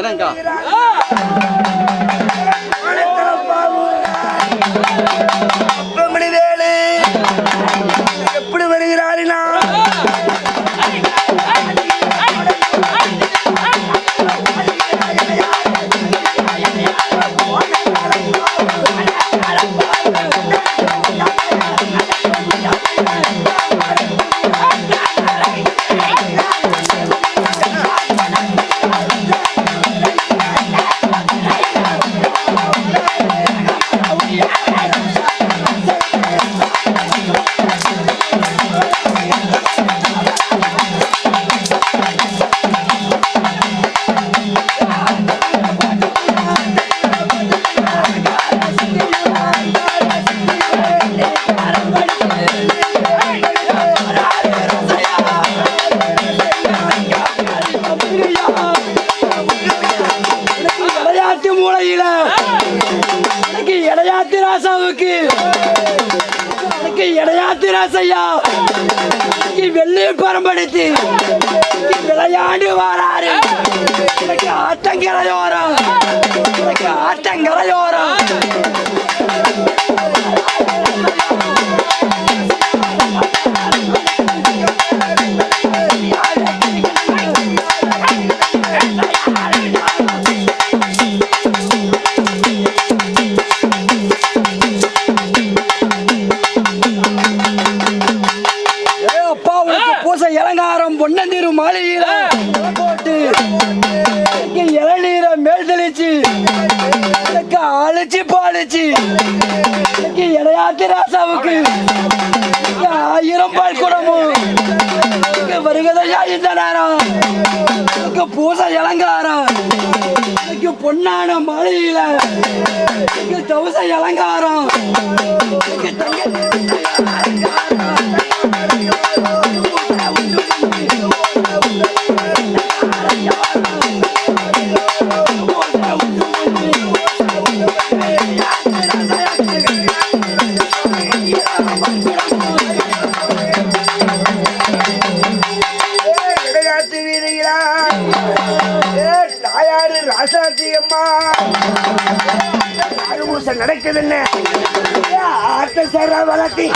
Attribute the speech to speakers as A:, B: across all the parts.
A: என்னங்கா
B: எப்படி வருகிறாரினா வெள்ளியில் பரம்படுத்தி விளையாண்டு வாராரு ஆட்டங்கரையோரம் ஆட்டங்கரையோரம் இளங்காரம் பொன்னந்தீரு மாளிகையில போட்டு இளநீரை மேல் தெளிச்சு அழிச்சு பாலிச்சு இடையாத்தி ராசாவுக்கு 1000 பால் குடமும் வருகதையா இந்த நேரம் பூசை இளங்காரம் பொன்னான மாளிகையில தவசை இளங்காரம் நடக்குது என்ன ஆட்ட சர வளர்த்தி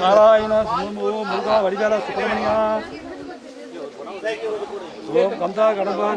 C: நாராயண முருகா வடிகால சுப்பிரமணியா ஓம் கந்தா கடம்பா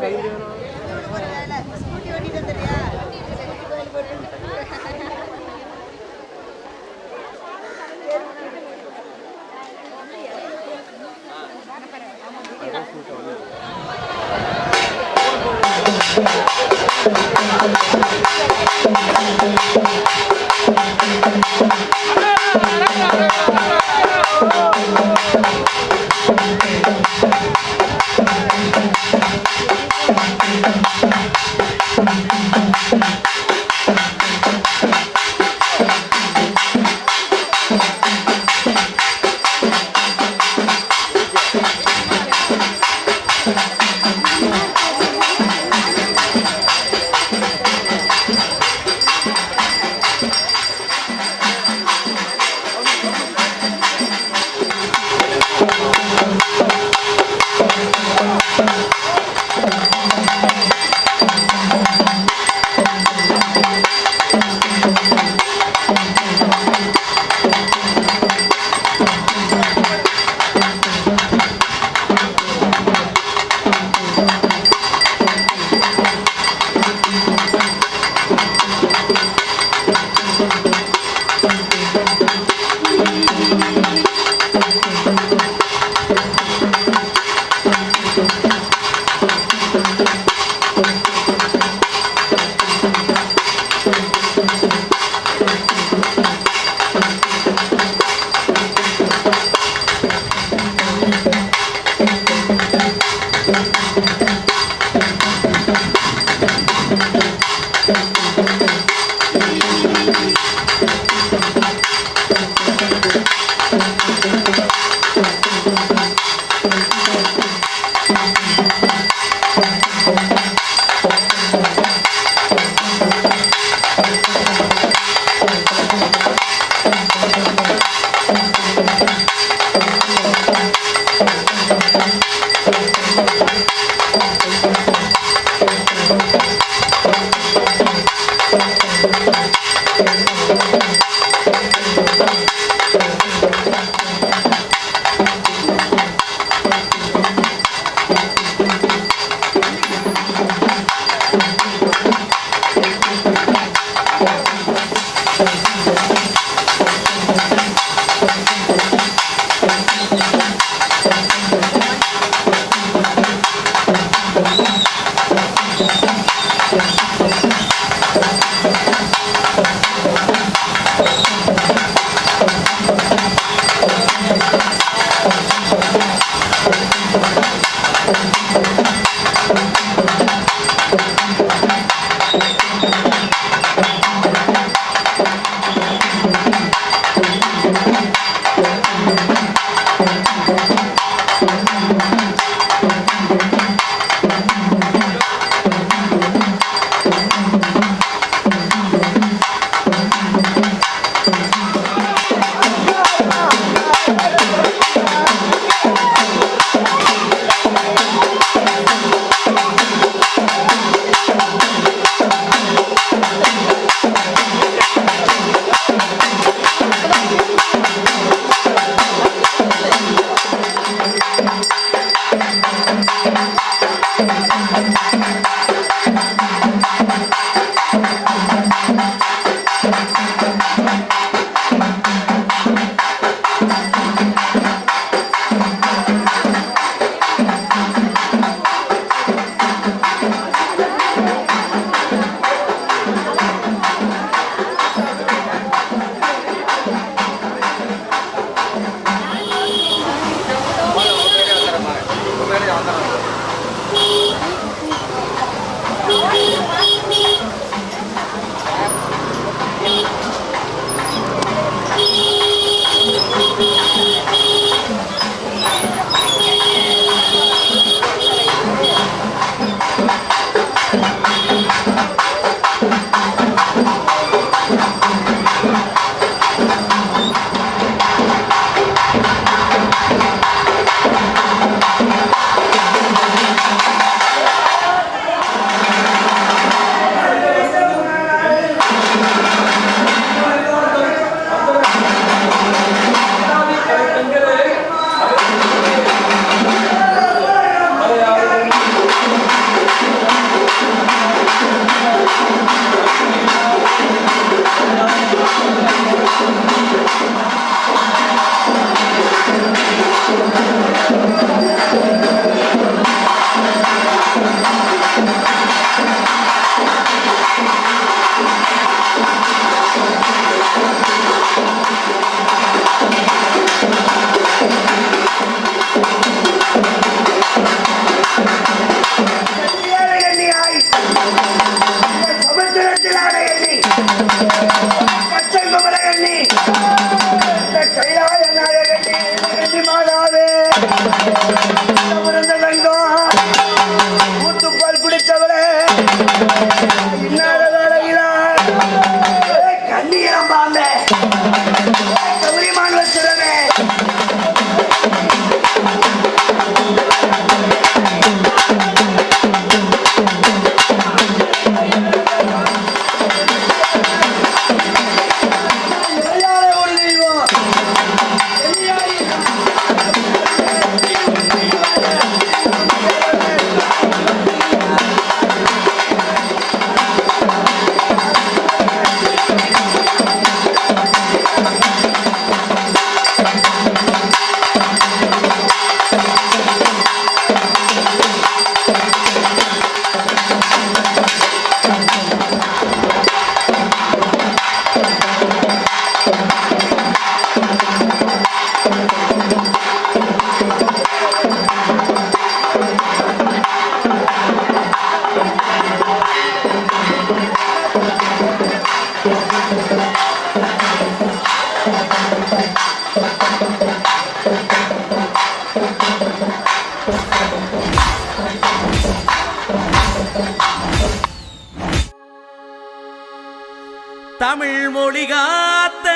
A: தமிழ் மொழி காத்த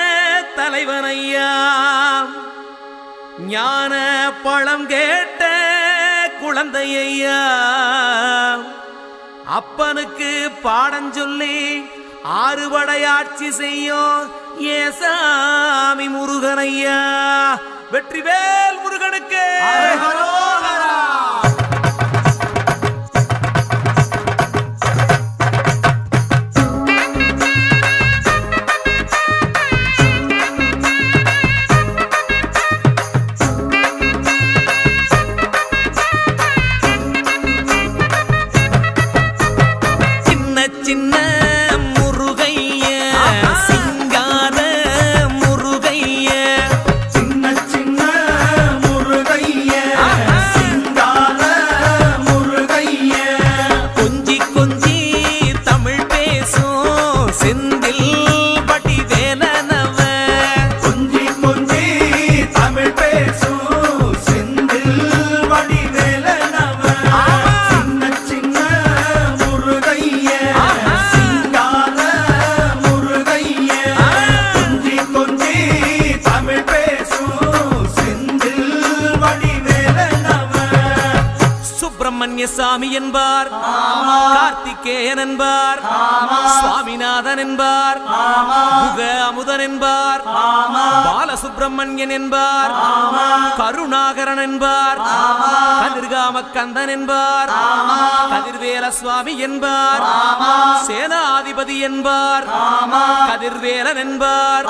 A: தலைவனையா, ஞான பழம் கேட்ட குழந்தையா, அப்பனுக்கு பாடம் சொல்லி ஆறுபடையாட்சி செய்யும் ஏசாமி முருகனையா. வெற்றிவேல் முருகனுக்கு சின்ன முருகைய சிங்கார முருகைய
B: சின்ன சின்ன முருகைய சிங்கார முருகைய
A: கொஞ்சி கொஞ்சி தமிழ் பேசும் செந்தில் பட்டி வேலனவ
B: கொஞ்சி கொஞ்சி தமிழ் பேசும் செந்தில் வடிவேலனவ சின்ன சின்ன முருகைய சிங்கார முருகைய கொஞ்சி கொஞ்சி தமிழ் பேசும் செந்தில் வடிவேலனவ
A: சுப்பிரமணிய சாமி என்பார் கார்த்திகேயன் என்பார் சுவாமிநாதன் என்பார் குக அமுதன் என்பார் பாலசுப்பிரமணியன் என்பார் கருணாகரன் என்பார் கதிர்காம கந்தன் என்பார் கதிர்வேல சுவாமி என்பார் சேனாதிபதி என்பார் கதிர்வேலன் என்பார்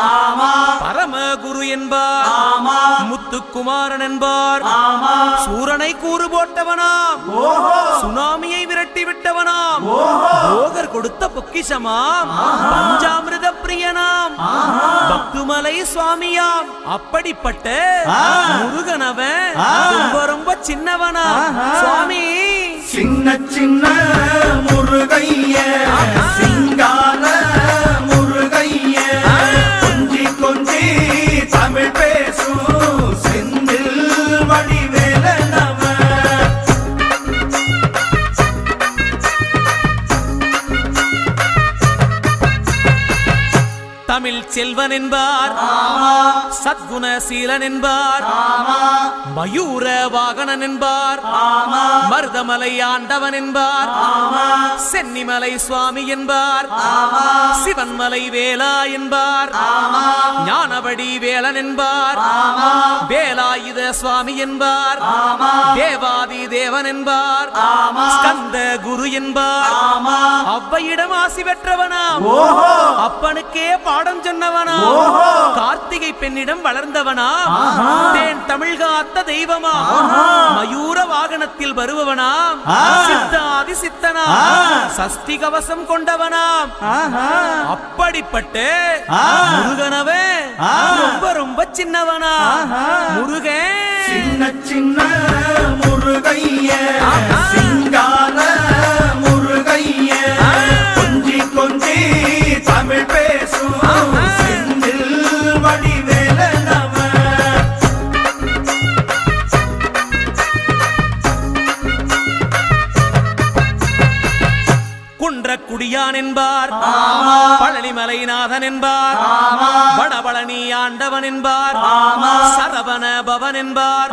A: பரமகுரு என்பார் முத்துக்குமாரன் என்பார் சூரனை கூறு போட்டவனாம் சுனாமியை விரட்டி விட்டவனாம் போகர் கொடுத்த பொக்கிஷமாம் பஞ்சாமிர்த பிரியனாம் பக்துமலை சுவாமியாம் அப்படிப்பட்ட முருகனவன் ரொம்ப ரொம்ப சின்னவனா சுவாமி
B: சின்ன சின்ன முருகைய சிங்கார முருகைய கொஞ்சி கொஞ்சி தமிழ் பேசும் செந்தில் வடிவேலனவ
A: தமிழ் செல்வன் என்பார் சத்குணசீலன் என்பார் மயூர வாகனன் என்பார் மருதமலை ஆண்டவன் என்பார் சென்னிமலை சுவாமி என்பார் சிவன்மலை வேலா என்பார் ஞானவடி வேலன் என்பார் வேலாயுத சுவாமி என்பார் தேவாதி தேவன் என்பார் ஸ்கந்த குரு என்பார் அவ்வையிடம் ஆசி பெற்றவனாம் அப்பனுக்கே பாடம் சொன்னவனா கார்த்திகை பெண்ணிடம் வளர்ந்தவனா தேன் தமிழ் காத்த தெய்வமா மயூர வாகனத்தில் வருபவனாம் சித்தாதி சித்தனா சஷ்டி கவசம் கொண்டவனாம் அப்படிப்பட்ட முருகனவே ரொம்ப ரொம்ப சின்னவனா முருகன்
B: சின்ன சின்ன முருகைய சிங்கார முருகைய கொஞ்சி கொஞ்சி தமிழ் பேசும் செந்தில் வடிவேலனவ
A: குன்றக்குடியான் என்பார் பழனிமலைநாதன் என்பார் வடபழனி ஆண்டவன் என்பார் சரவண பவன் என்பார்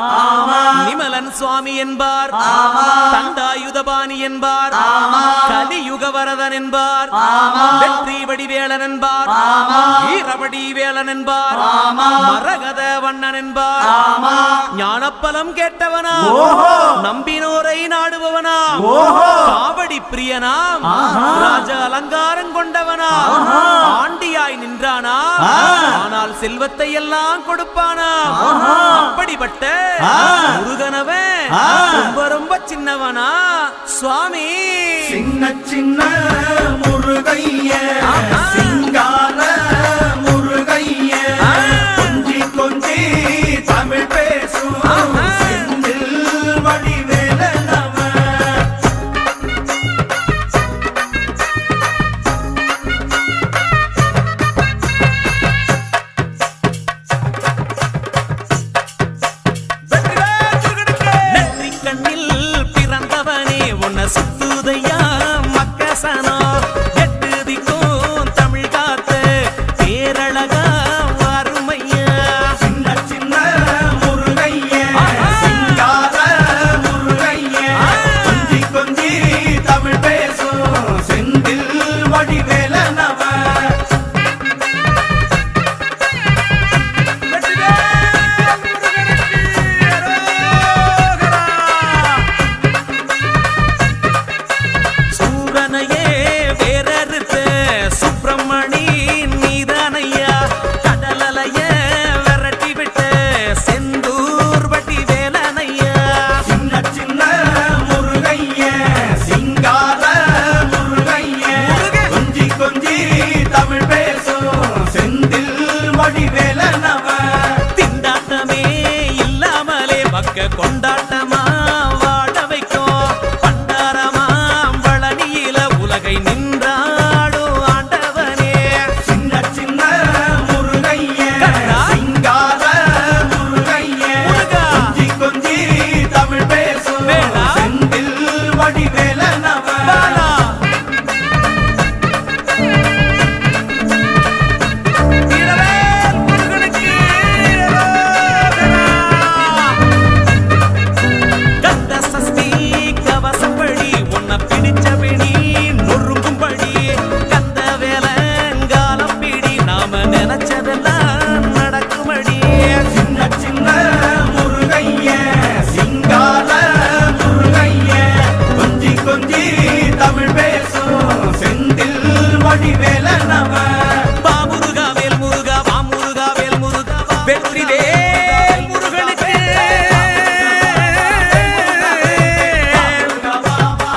A: நிமலன் சுவாமி என்பார் தண்டாயுதபாணி என்பார் கலியுகவரதன் என்பார் வெற்றி வடிவேலன் என்பார் வீரவடி வேலன் என்பார் மரகத வண்ணன் என்பார் ஞானப்பலம் கேட்டவனா நம்பினோரை நாடுபவனா காவடி பிரியனாம் ராஜ அலங்காரம் கொண்டவனா ஆண்டியாய் நின்றானா ஆனால் செல்வத்தை எல்லாம் கொடுப்பானா அப்படிப்பட்ட முருகனவன் ரொம்ப ரொம்ப சின்னவனா சுவாமி
B: சின்ன சின்ன முருகைய சிங்கார முருகைய கொஞ்சி கொஞ்சி தமிழ் பேசும் செந்தில் வடிவேலனவ
A: நெற்றி கண்ணில் பிறந்தவனே உன்னை சுத்துதையா மக்கசனா கை நின்றாடோ ஆண்டவனே
B: சின்ன சின்ன முருகைய
A: கண்ணா.
B: சிங்கார முருகைய
A: முருகா.
B: கொஞ்சி கொஞ்சி தமிழ் பேசும்
A: வேளா.
B: செந்தில் வடிவேலனவ
A: பாலா. வீரவேல் முருகனுக்கு அரோகரா. கந்த சஷ்டி கவசப்படி உன்னை பிடிச்சபடி நொறுங்கும்படி கந்த வேலங்காலம் பிடி நாம நினைச்சதெல்லாம் நடக்குமடி
B: சின்ன சின்ன முருகைய சிங்கார முருகைய கொஞ்சி கொஞ்சி தமிழ் பேசும் செந்தில் வடிவேலனவ
A: பாமுருகா வேல் முருகா வாமுருகா வேல் முருகா வெற்றி வேல் முருகனுக்கு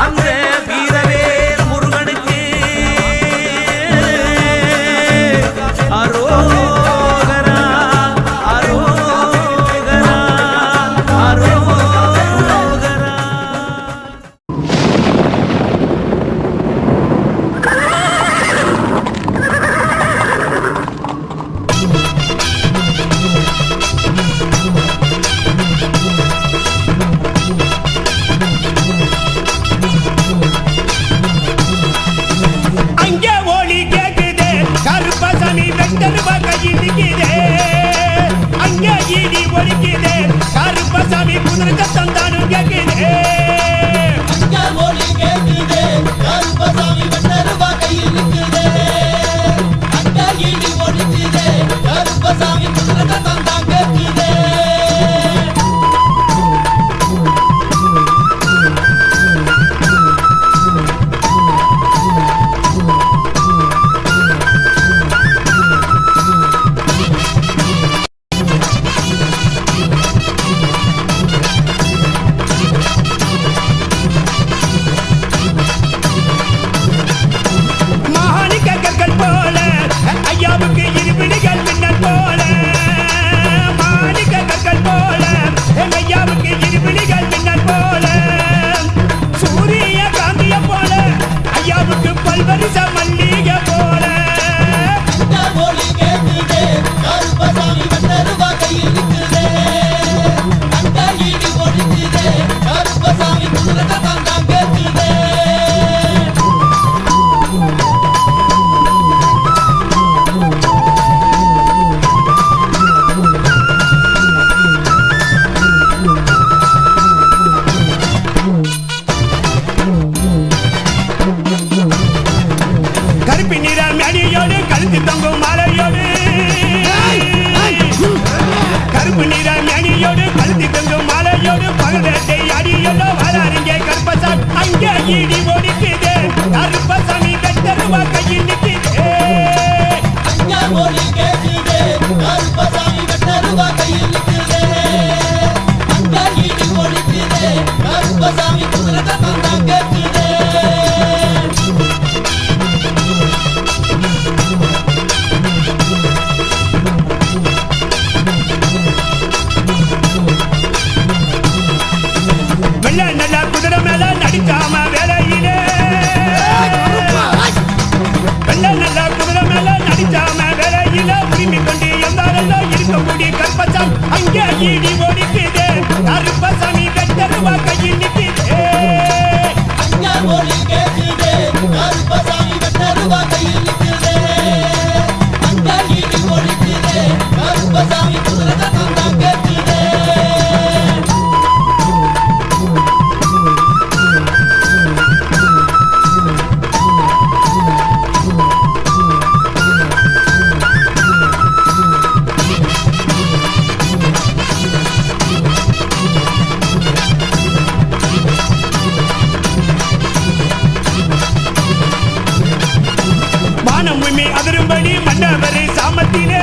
A: அந்த வீரவேல் முருகனுக்கு அரோகரா அரோகரா அரோகரா.
D: அங்கே ஒளி கேக்குதே கருப்பசாமி வெட்டருவா கையில் நிக்குதே அங்கே இடி ஒலிக்குதே கருப்பசாமி குதிரை தந்தானு கேக்குதே
E: அங்கே ஒலி கேக்குதே கருப்பசாமி வெட்டருவா கையில் நிக்குதே அங்கே இடி ஒலிக்குதே கருப்பசாமி குதிரை தந்தா கேக்குதே
D: மகாணிக்க கற்கள் போல ஐயாவுக்கு இருபிடிகள் மின்னல் போல மாணிக்க கற்கள் போல ஐயாவுக்கு இருபிடிகள் மின்னல் போல சூரிய காந்திய போல ஐயாவுக்கு பல்வரிச மல்லிகை போல
E: அங்கே ஒலி கேக்குதே கருப்பசாமி வெட்டருவா கையில் நிக்குதே அங்கே இடி ஒலிக்குதே கருப்பசாமி குதிரை தந்தா கேக்குதே
D: கருப்பு நிற மணியோடு கழுத்து தொங்கும் மாலையோடு கருப்பு நிற மணியோடு கழுத்து தொங்கும் மாலையோடு பகலத்தை அடியோடு வராருங்க கருப்பசாமி அங்கே இடி ஒடிக்குது கருப்பசாமி வெட்டருவா கையில் நிக்குது
E: அங்கே ஒலி கேக்குதே கருப்பசாமி வெட்டருவா கையில் நிக்குதே அங்கே இடி ஒலிக்குதே கருப்பசாமி குதிரை தந்தா கேக்குதே
D: வெள்ள நல்ல குதிரை மேல நடிச்சாம வேலையிலே வெள்ள நல்ல குதிரை மேல நடிச்சாம வேலையில உரிமை கொண்டு எந்தாரெல்லாம் இருக்கக்கூடிய கருப்பசாமி அங்கே இடி ஓடிக்குது கருப்பசாமி வெட்டருவா கையில் நிக்குது
E: அங்கே ஒலி கேக்குதே கருப்பசாமி வெட்டருவா கையில் நிக்குதே அங்கே இடி ஒலிக்குதே கருப்பசாமி குதிரை தந்தா கேக்குதே
D: வானம் உண்மை அதிரும்படி மன்னவரே சாமத்திலே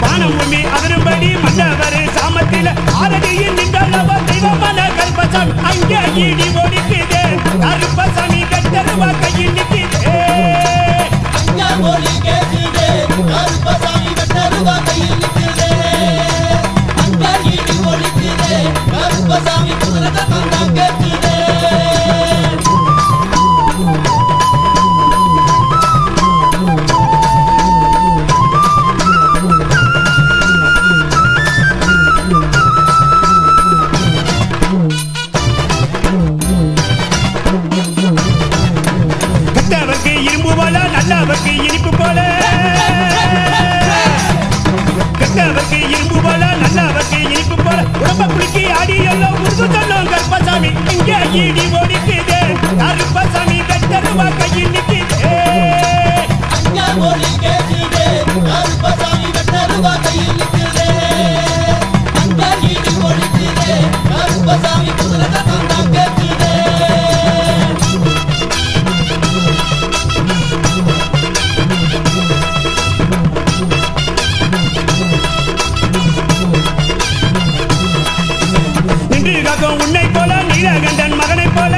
D: வானம் உண்மை அதிரும்படி மன்னவரே சாமத்திலே ஆரடியில் நின்றளவா தெய்வமான கருப்பசாமி அங்கே இடி ஓடிக்குது கருப்பசாமி வெட்டருவா கையில் நிக்குது
E: அங்கே ஒலி கேக்குதே கருப்பசாமி வெட்டருவா கையில் நிக்குதே அங்கே இடி ஒலிக்குதே கருப்பசாமி குதிரை தந்தா கேக்குதே
D: கெட்டவர்க்கு இனிப்பு போல கெட்டவர்க்கு இரும்பு போல நல்லவர்க்கு இனிப்பு போல உடம்ப குலுக்கி ஆடி எல்லாம் உருது சொல்லும் கருப்பசாமி இங்கே ஈடி ஓடிக்குதே கருப்பசாமி வெட்டருவா கையில் நிக்குதே
E: அங்க மொழி கேக்குதே கருப்பசாமி வெட்டருவா கையில் நிக்குதே அங்க ஈடி ஓடிக்குதே கருப்பசாமி குதிரை தான் கேக்குதே
D: நின்று காக்கும் உன்னை போல நீலகண்டன் மகனை போல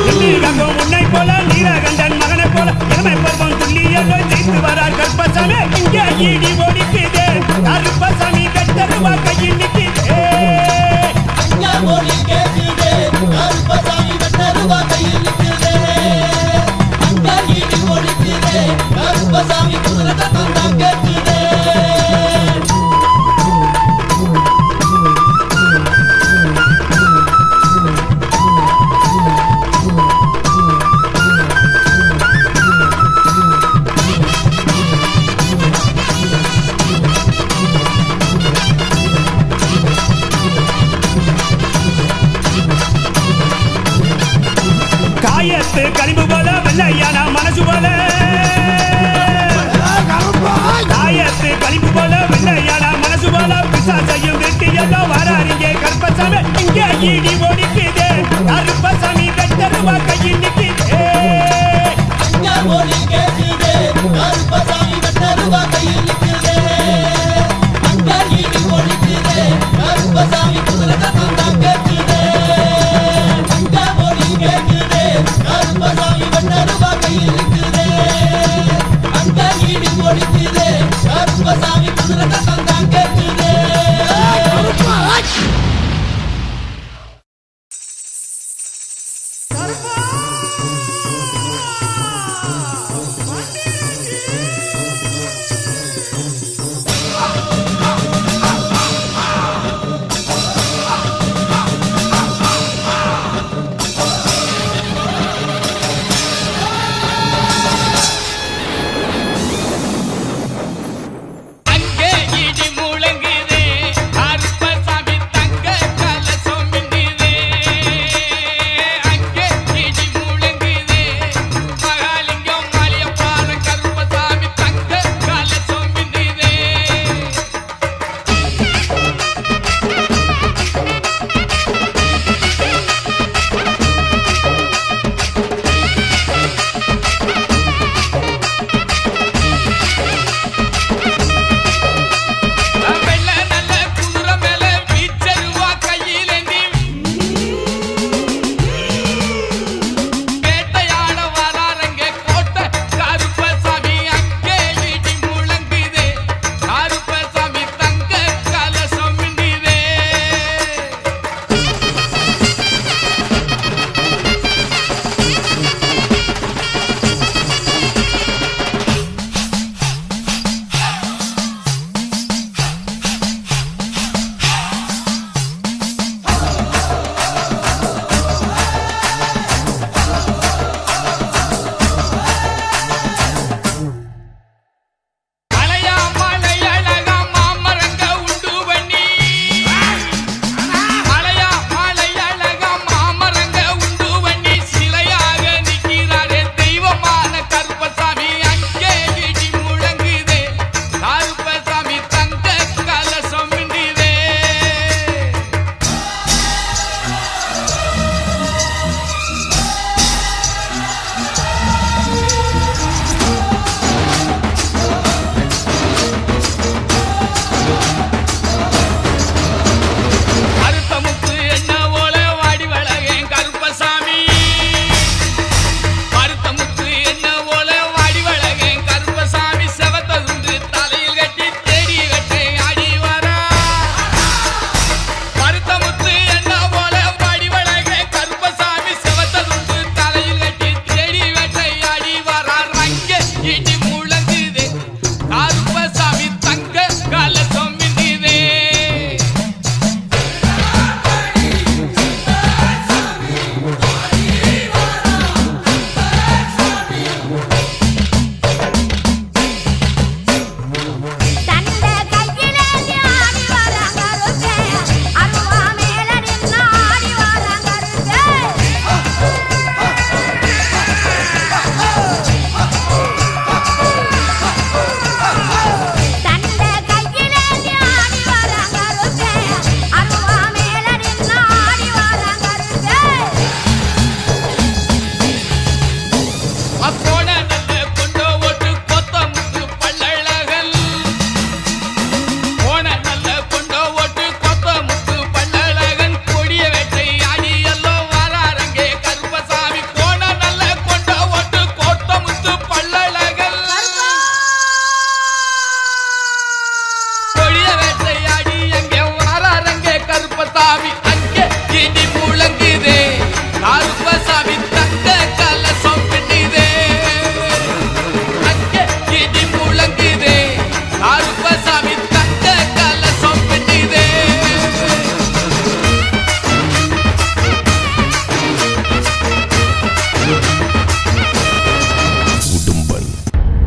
D: நின்று காக்கும் உன்னை போல நீலகண்டன் மகனை போல இளமை பருவம் துள்ளி எல்லாம் ஜெயித்து வரார் கருப்பசாமி இங்கே ஈடி ஓடிக்குதே கருப்பசாமி வெட்டருவா கையில் நிக்குதே
E: அங்க மொழி கேக்குதே கருப்பசாமி வெட்டருவா கையில் நிக்குதே அங்க ஈடி ஓடிக்குதே கருப்பசாமி குதிரை தான் கேக்குதே
D: காயத்து கரிம்பு போல வெள்ளையான மனசு போல காயத்து கரிம்பு போல வெள்ளையான மனசு போல பிசாசையும் வெட்டி எல்லாம் வராருங்க கருப்பசாமி இங்கே ஈடி ஓடிக்குதே கருப்பசாமி வெட்டருவா கையில் நிக்குதே
E: அங்க மொழி கேக்குதே கருப்பசாமி வெட்டருவா கையில் நிக்குதே அங்க ஈடி ஓடிக்குதே கருப்பசாமி குதிரை தான் கேக்குதே அங்க மொழி கேக்குதே கருப்பசாமி வெட்டருவா கையில் நிக்குதே அங்க ஈடி ஓடிக்குதே கருப்பசாமி குதிரை தான் கேக்குதே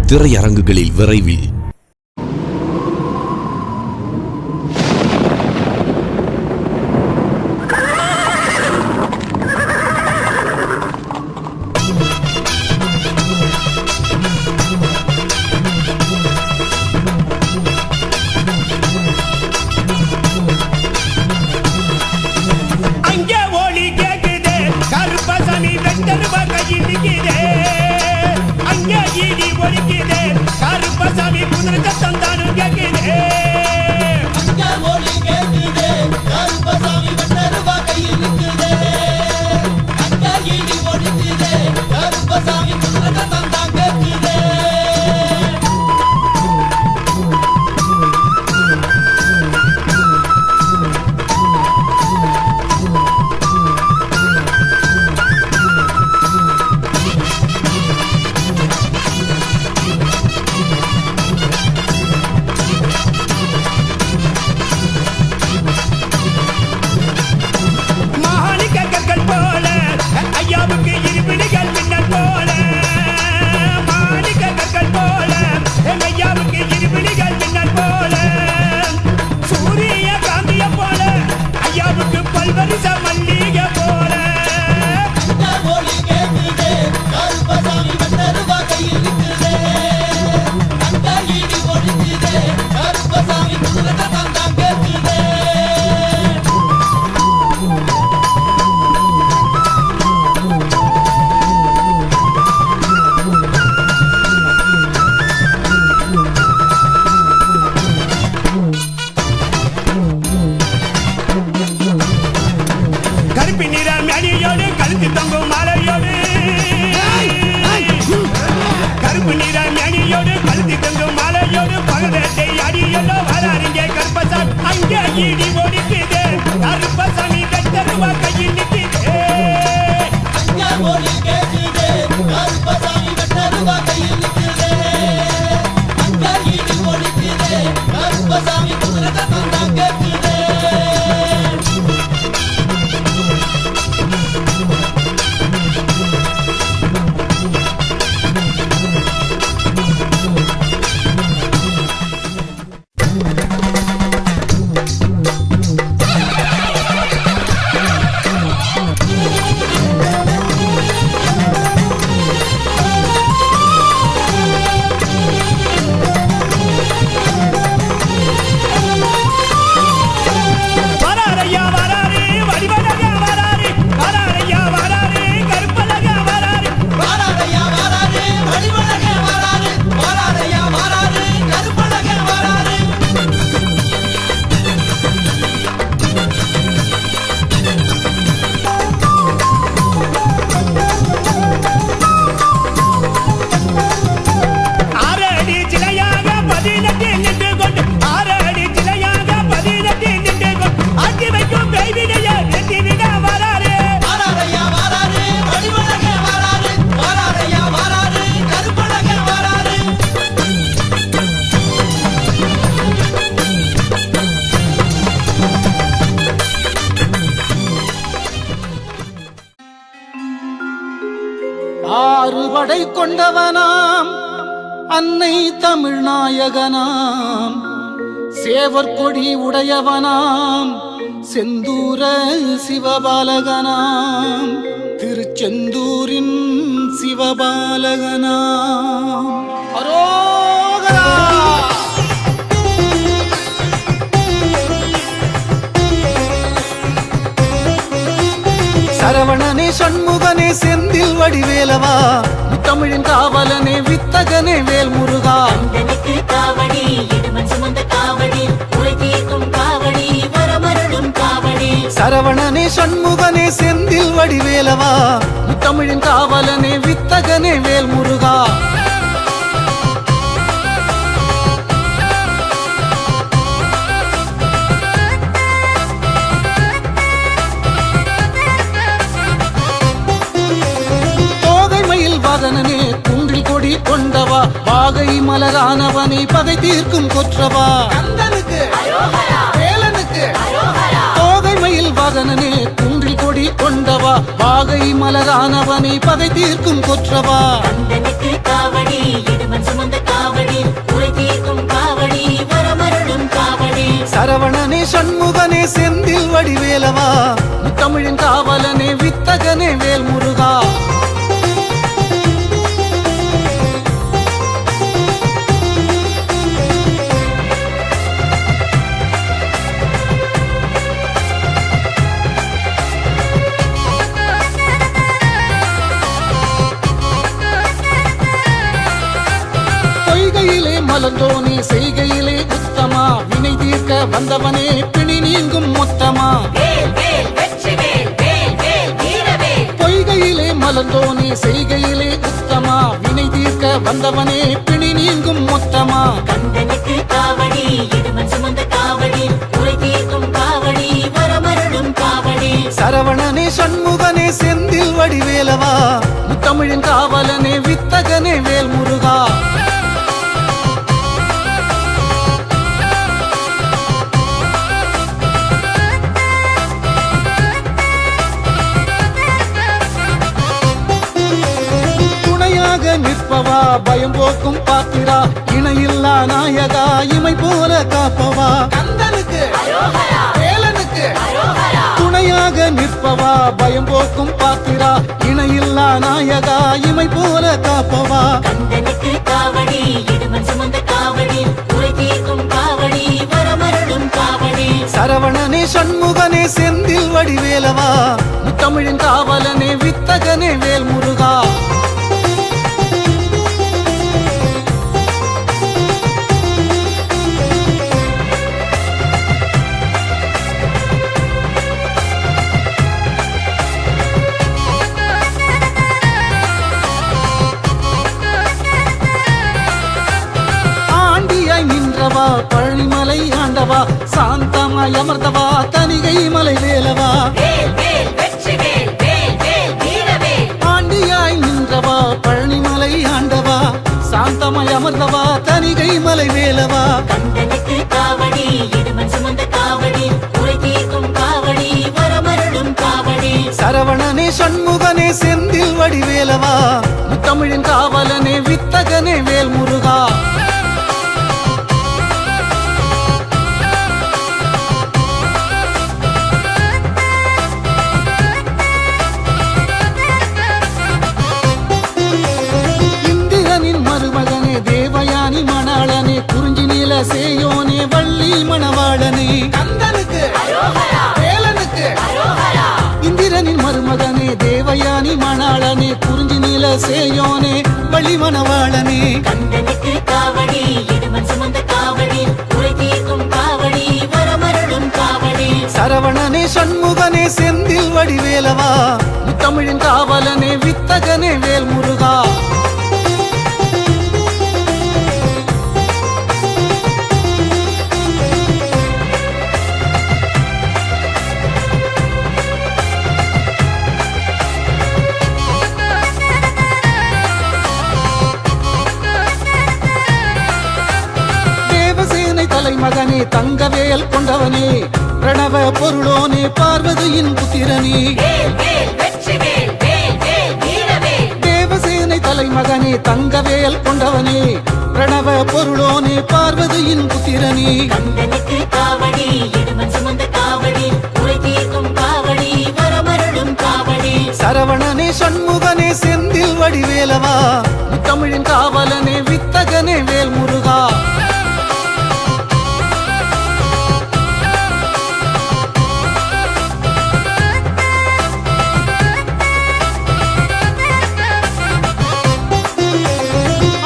F: திரையரங்குகளில் விரைவில்.
G: ஆறுபடை கொண்டவனாம் அன்னை தமிழ் நாயகனாம் சேவர் கொடி உடையவனாம் செந்தூர சிவபாலகனாம் திருச்செந்தூரின் சிவபாலகனாம் அரோகரா. சரவணனே சண்முகனே செந்தில் வடிவேலவா தமிழின் காவலனே வித்தகனே வேல் முருகா.
H: காவடி இடுமன் சுமந்த காவடி உரை தீர்க்கும் காவடி வரமருளும் காவடி.
G: சரவணனே சண்முகனே செந்தில் வடிவேலவா தமிழின் காவலனே வித்தகனே வேல் முருகா. வாகனனே குன்றில் கொடி கொண்டவா வாகை மலரானவனை பகை தீர்க்கும் கொற்றவா. வேலனுக்கு தோகை மயில் வாகனனே குன்றில் கொடி கொண்டவா வாகை மலரானவனை பகை தீர்க்கும் கொற்றவா
H: கந்தனுக்கு காவடி இடுமன் சுமந்த காவடி குறை தீர்க்கும் காவடி வரமருளும் காவடி
G: சரவணனே சண்முகனே செந்தில் வடிவேலவா தமிழின் காவலனே வித்தகனே வேல் முருகா பொய்கையிலே மலர்ந்தோனே செய்கையிலே உத்தமா வினை தீர்க்க வந்தவனே பிணி நீங்கும் மொத்தமா
H: வேல் வேல் வெற்றி வேல் வேல் வேல் வீரவேல்
G: பொய்கையிலே மலர்ந்தோனே செய்கையிலே உத்தமா வினை தீர்க்க வந்தவனே பிணி நீங்கும் மொத்தமா
H: கந்தனுக்கு காவடி இடுமன் சுமந்த காவடி குறை தீர்க்கும் காவடி வரமருளும் காவடி
G: சரவணனே சண்முகனே செந்தில் வடிவேலவா தமிழின் காவலனே வித்தகனே வேல் முருகா துணையாக நிற்பவா பயம் போக்கும் பாத்திரா இணையில்லா நாயகா இமை போல காப்பவா கந்தனுக்கு வேலனுக்கு துணையாக நிற்பவா பயம் போக்கும் பாத்திரா இணையில்லா நாயகா இமை போல காப்பவா
H: கந்தனுக்கு காவடி இடுமன் சுமந்த காவடி குறை தீர்க்கும் காவடி வரமருளும் காவடி
G: சரவணனே சண்முகனே செந்தில் வடிவேலவா தமிழின் காவலனே வித்தகனே வேல் முருகா ஆண்டியாய் நின்றவா பழனிமலை ஆண்டவா சாந்தமாய் அமர்ந்தவா தனிகை மலை வேலவா
H: வேல் வேல் வெற்றி வேல் வேல் வேல் வீரவேல்
G: ஆண்டியாய் நின்றவா பழனிமலை ஆண்டவா சாந்தமாய் அமர்ந்தவா தனிகை மலை வேலவா
H: கந்தனுக்கு காவடி இடுமன் சுமந்த காவடி குறை தீர்க்கும் காவடி வரமருளும் காவடி
G: சரவணனே சண்முகனே செந்தில் வடிவேலவா தமிழின் காவலனே வித்தகனே வேல் முருகா இந்திரனின் மருமகனே தேவயானி மணாளனே குறிஞ்சி நீல சேயோனே வள்ளி மணவாளனே கந்தனுக்கு வேலனுக்கு இந்திரனின் மருமகனே தேவயானி மணாளனே குறிஞ்சி நீல சேயோனே வள்ளி மணவாளனே
H: கந்தனுக்கு காவடி இடுமன் சுமந்த காவடி குறை தீர்க்கும் காவடி வரமருளும் காவடி
G: சரவணனே சண்முகனே செந்தில் வடிவேலவா தமிழின் காவலனே வித்தகனே வேல் முருகா தேவசேனை தலைமகனே தங்கவேல் கொண்டவனே பிரணவ பொருளோனே பார்வதியின் புத்திரனே
H: வேல் வேல் வெற்றி வேல் வேல் வேல் வீரவேல்
G: தேவசேனை தலைமகனே தங்கவேல் கொண்டவனே பிரணவ பொருளோனே பார்வதியின் புத்திரனே
H: கந்தனுக்கு காவடி இடுமன் சுமந்த காவடி குறை தீர்க்கும் காவடி வரமருளும் காவடி
G: சரவணனே சண்முகனே செந்தில் வடிவேலவா தமிழின் காவலனே வித்தகனே வேல் முருகா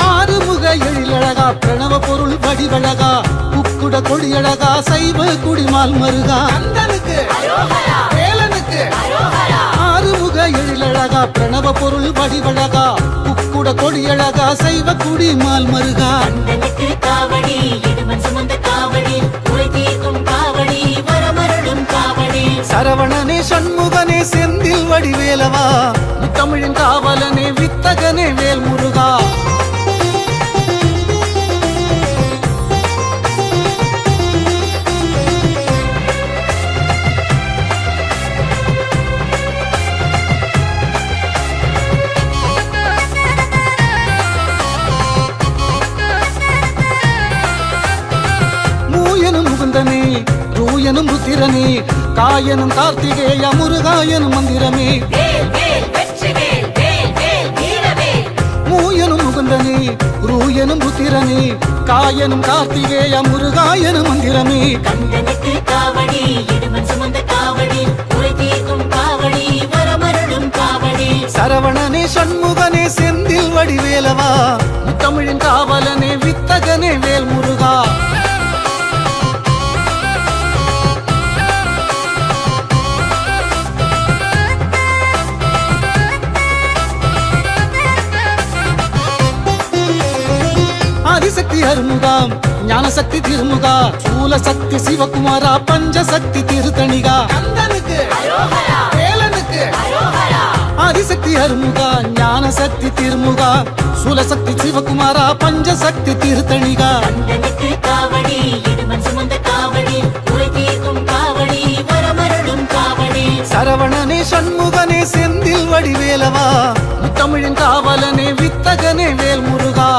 G: ஆறுமுக எழிலழகா பிரணவ பொருள் வடிவழகா உக்குட கொடியழகா சைவ குடிமால் மருகா கந்தனுக்கு வேலனுக்கு ஆறுமுக எழிலழகா பிரணவ பொருள் வடிவழகா உக்குட கொடியழகா சைவ குடிமால் மருகா
H: கந்தனுக்கு காவடி இடுமன் சுமந்த காவடி குறை தீர்க்கும் காவடி வரமருளும் காவடி
G: சரவணனே சண்முகனே செந்தில் வடிவேலவா தமிழின் காவலனே வித்தகனே வேல் முருகா ரூயனும் புத்திரனே காயனும் கார்த்திகேய முருகாயனும் மந்திரமே
H: வேல் வேல் வெற்றிவேல் வேல் வேல் வீரவேல்
G: மூயனும் முகுந்தனே ரூயனும் புத்திரனே காயனும் கார்த்திகேய முருகாயனும் மந்திரமே
H: கந்தனுக்கு காவடி இடுமன் சுமந்த காவடி குறை தீர்க்கும் காவடி வரமருளும் காவடி
G: சரவணனே சண்முகனே செந்தில் வடிவேலவா முத்தமிழின் காவலனே வித்தகனே வேல் முருகா ஆதிசக்தி அருமுகாம் ஞானசக்தி திருமுகா சூலசக்தி சிவகுமாரா பஞ்சசக்தி திருத்தணிகா கந்தனுக்கு வேலனுக்கு ஆதிசக்தி அருமுகா ஞானசக்தி திருமுகா சூலசக்தி சிவகுமாரா பஞ்சசக்தி திருத்தணிகா
H: கந்தனுக்கு காவடி இடுமன் சுமந்த காவடி குறை தீர்க்கும் காவடி வரமருளும் காவடி
G: சரவணனே சண்முகனே செந்தில் வடிவேலவா முத்தமிழின் காவலனே வித்தகனே வேல் முருகா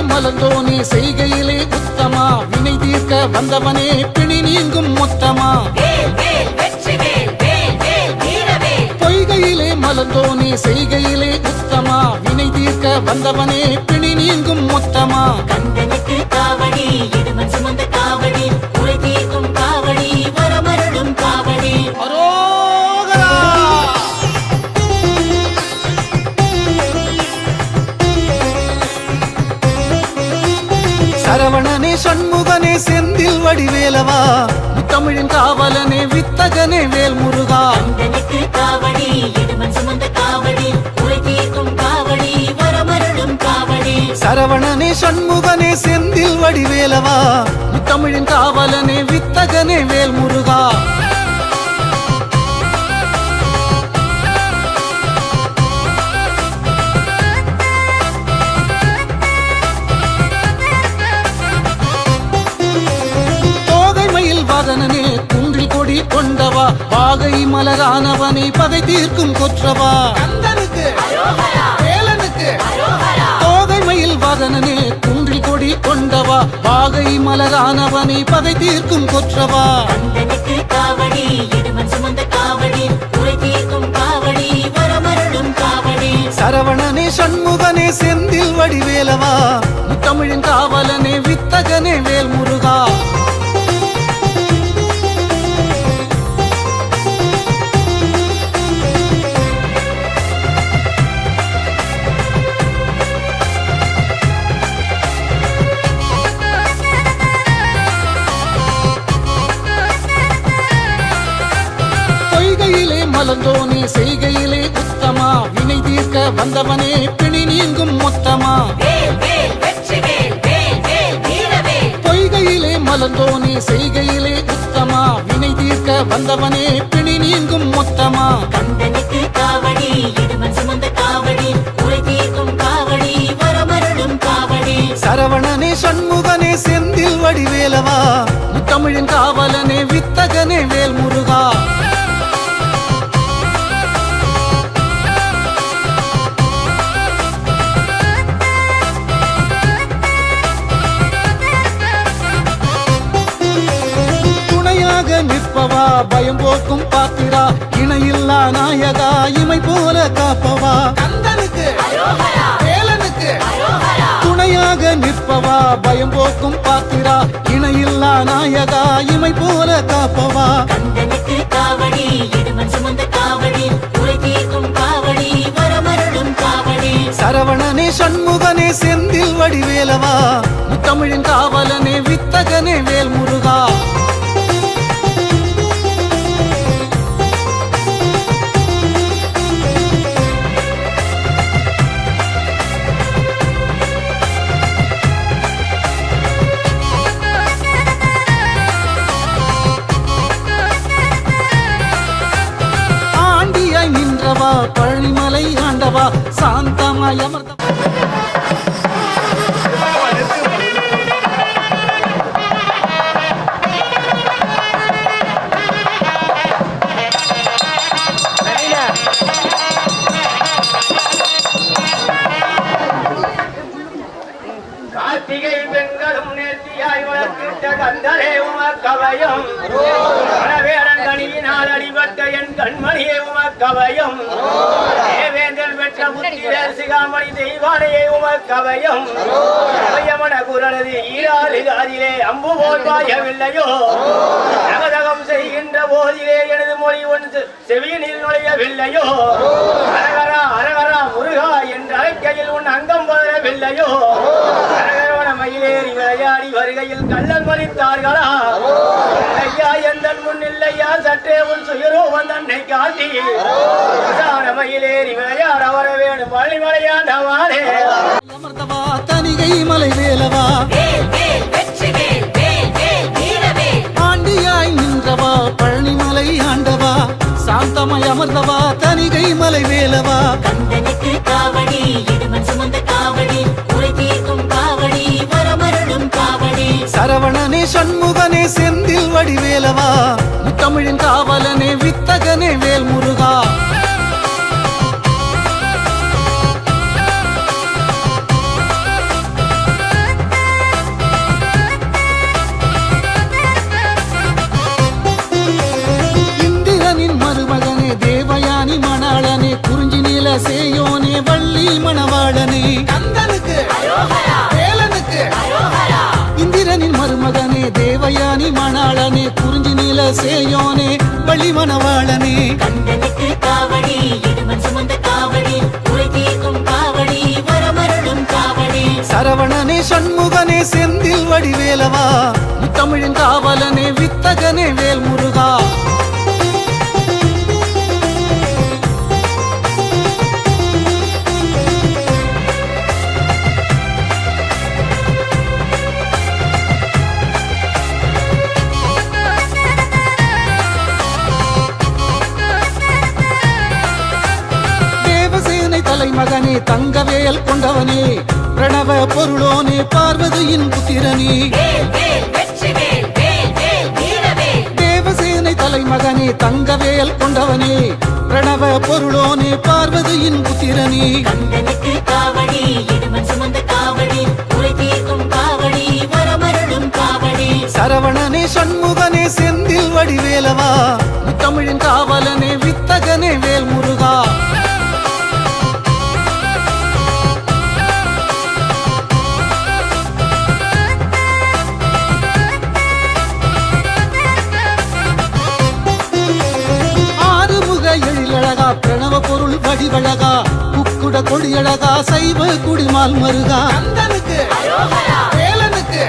G: மலர்ந்தோனே செய்கையிலே உத்தமா வினை தீர்க்க வந்தவனே பிணி நீங்கும் மொத்தமா
H: வேல் வேல் வெற்றிவேல் வேல் வேல் வீரவேல்
G: பொய்கையிலே மலர்ந்தோனே செய்கையிலே உத்தமா வினை தீர்க்க வந்தவனே பிணி நீங்கும் மொத்தமா
H: கந்தனுக்கு காவடி இடுமன் சுமந்த காவடி குறை தீர்க்கும் காவடி வரமருளும் காவடி
G: அரோகரா சரவணனே சண்முகனே செந்தில் வடிவேலவா முத்தமிழின் காவலனே வித்தகனே வேல் முருகா
H: கந்தனுக்கு காவடி இடுமன் சுமந்த காவடி குறை தீர்க்கும் காவடி வரமருளும் காவடி
G: சரவணனே சண்முகனே செந்தில் வடிவேலவா முத்தமிழின் காவலனே வித்தகனே வேல் முருகா வாகனனே குன்றில் கொடி கொண்டவா வாகை மலரானவனை பகை தீர்க்கும் கொற்றவா கந்தனுக்கு வேலனுக்கு தோகை மயில் வாகனனே குன்றில் கொடி கொண்டவா வாகை மலரானவனை பகை தீர்க்கும் கொற்றவா
H: கந்தனுக்கு காவடி இடுமன் சுமந்த காவடி குறை தீர்க்கும் காவடி வரமருளும் காவடி
G: சரவணனே சண்முகனே செந்தில் வடிவேலவா முத்தமிழின் காவலனே வித்தகனே வேல் முருகா மலர்ந்தோனே செய்கையிலே உத்தமா வினை தீர்க்க வந்தவனே பிணி நீங்கும் மொத்தமா
H: வேல் வேல் வெற்றிவேல் வேல் வேல் வீரவேல்
G: பொய்கையிலே மலர்ந்தோனே செய்கையிலே உத்தமா வினை தீர்க்க வந்தவனே பிணி நீங்கும் மொத்தமா
H: கந்தனுக்கு காவடி இடுமன் சுமந்த காவடி குறை தீர்க்கும் காவடி வரமருளும் காவடி
G: சரவணனே சண்முகனே செந்தில் வடிவேலவா முத்தமிழின் காவலனே வித்தகனே வேல் முருகா நிற்பவா பயம் போக்கும் பாத்திரா இணையில்லா நாயகா இமை போல காப்பவா கந்தனுக்கு வேலனுக்கு துணையாக நிற்பவா பயம் போக்கும் பாத்திரா இணையில்லா நாயகா இமை போல காப்பவா
H: கந்தனுக்கு காவடி இடுமன் சுமந்த காவடி குறை தீர்க்கும் காவடி வரமருளும் காவடி
G: சரவணனே சண்முகனே செந்தில் வடிவேலவா முத்தமிழின் காவலனே வித்தகனே வேல் முருகா பழனிமலை ஆண்டவா சாந்தமாய் அமர்ந்த
F: கண்மணியை உமக்கவயம் தேவேந்தல் பெற்ற புத்திரர் சிகாமணி தெய்வானையை உமக்கவயம் கவயமன குரலது ஈராறு காதிலே அம்பு போல் பாயவில்லையோ நகதகம் செய்கின்ற போதிலே எனது மொழி ஒன்று செவியினில் நுழையவில்லையோ அரகரா அரகரா முருகா என்ற அழைக்கையில் உன் அங்கம் பதறவில்லையோ அரகரோன மயிலேறி விளையாடி வருகையில் கள்ளன் மறித்தார்களா ஐயா எந்தன் முன் இல்லையா சற்றே உன் சுயரூபம் தன்னை காட்டி மயிலேறி விளையாட வர வேணும் பள்ளிமலையாண்டவானே
G: அமர்ந்தவா தனிகை மலை வேலவா ஆண்டியாய் நின்றவா பழனிமலை ஆண்டவா சாந்தமாய் அமர்ந்தவா தனிகை மலை வேலவா
H: கந்தனுக்கு காவடி இருமன் சுமந்த காவடி குறை தீர்க்கும் காவடி வரமருளும் காவடி
G: சரவணனே சண்முகனே செந்தில் வடிவேலவா முத்தமிழின் காவலனே வித்தகனே வேல் முருகா இந்திரனின் மருமகனே தேவயானி மணாளனே குறிஞ்சி நீல சேயோனே வள்ளி மணவாளனே கந்தனுக்கு வேலனுக்கு இந்திரனின் மருமகனே தேவயானி மணாளனே குறிஞ்சி நீல சேயோனே வள்ளி மணவாளனே
H: கந்தனுக்கு காவடி இருமன் சுமந்த காவடி குறை தீர்க்கும் காவடி வரமருளும் காவடி
G: சரவணனே சண்முகனே செந்தில் வடிவேலவா முத்தமிழின் காவலனே வித்தகனே வேல் முருகா தலைமகனே தங்கவேல் கொண்டவனே பிரணவ பொருளோனே பார்வதியின் புத்திரனே தேவசேனை தலைமகனே தங்கவேல் கொண்டவனே பிரணவ பொருளோனே பார்வதியின் புத்திரனே
H: கந்தனுக்கு காவடி இருமன் சுமந்த காவடி குறை தீர்க்கும் காவடி வரமருளும் காவடி
G: சரவணனே சண்முகனே செந்தில் வடிவேலவா முத்தமிழின் காவலனே வித்தகனே வேல் முருகா எழிலழகா பிரணவ பொருள் வடிவழகா குக்குட கொடியழகா சைவ குடிமால் மருகா கந்தனுக்கு வேலனுக்கு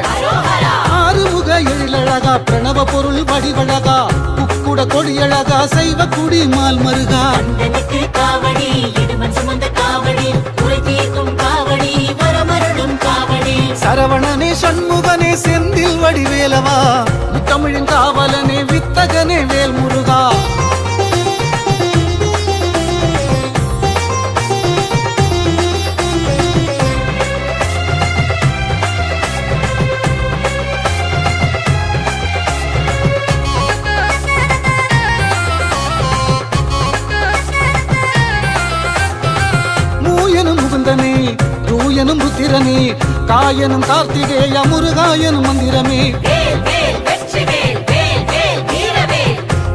G: ஆறுமுக எழிலழகா பிரணவ பொருள் வடிவழகா குக்குட கொடியழகா சைவ குடிமால் மருகா
H: கந்தனுக்கு காவடி இருமன் சுமந்த காவடி குறை தீர்க்கும் காவடி வரமருளும் காவடி
G: சரவணனே சண்முகனே செந்தில் வடிவேலவா முத்தமிழின் காவலனே வித்தகனே வேல் முருகா முகுந்தனே தூயனும் புத்திரனே காயனும் கார்த்திகேய முருகாயனும் மந்திரமே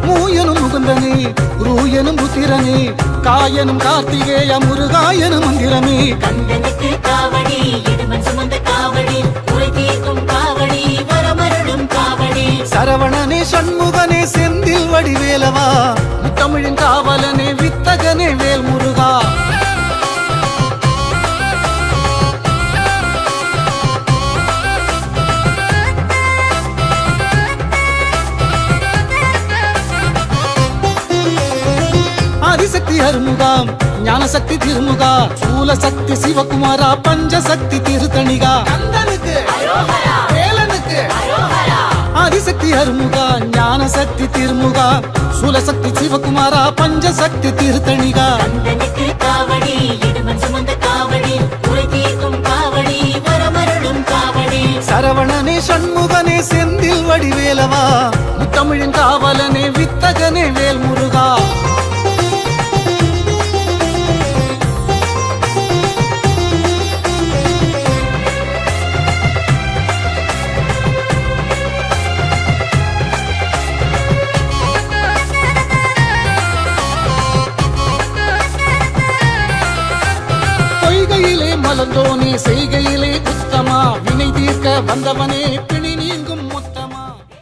G: மூயனும் முகுந்தனே ரூயனும் புத்திரனே காயனும் கார்த்திகேய முருகாயனும் மந்திரமே
H: கந்தனுக்கு காவடி இருமன் சுமந்த காவடி குறை தீர்க்கும் காவடி வரமருளும் காவடி
G: சரவணனே சண்முகனே செந்தில் வடிவேலவா முத்தமிழின் காவலனே வித்தகனே வேல் முருகா ஆதிசக்தி அருமுகாம் ஞானசக்தி திருமுகா சூலசக்தி சிவகுமாரா பஞ்சசக்தி திருத்தணிகா கந்தனுக்கு வேலனுக்கு ஆதிசக்தி அருமுகா ஞானசக்தி திருமுகா சூலசக்தி சிவகுமாரா பஞ்சசக்தி திருத்தணிகா
H: கந்தனுக்கு காவடி இருமன் சுமந்த காவடி குறை தீர்க்கும் காவடி வரமருளும் காவடி
G: சரவணனே சண்முகனே செந்தில் வடிவேலவா முத்தமிழின் காவலனே வித்தகனே வேல் முருகா காலந்தோனே செய்கையிலே உத்தமா வினை தீர்க்க வந்தவனே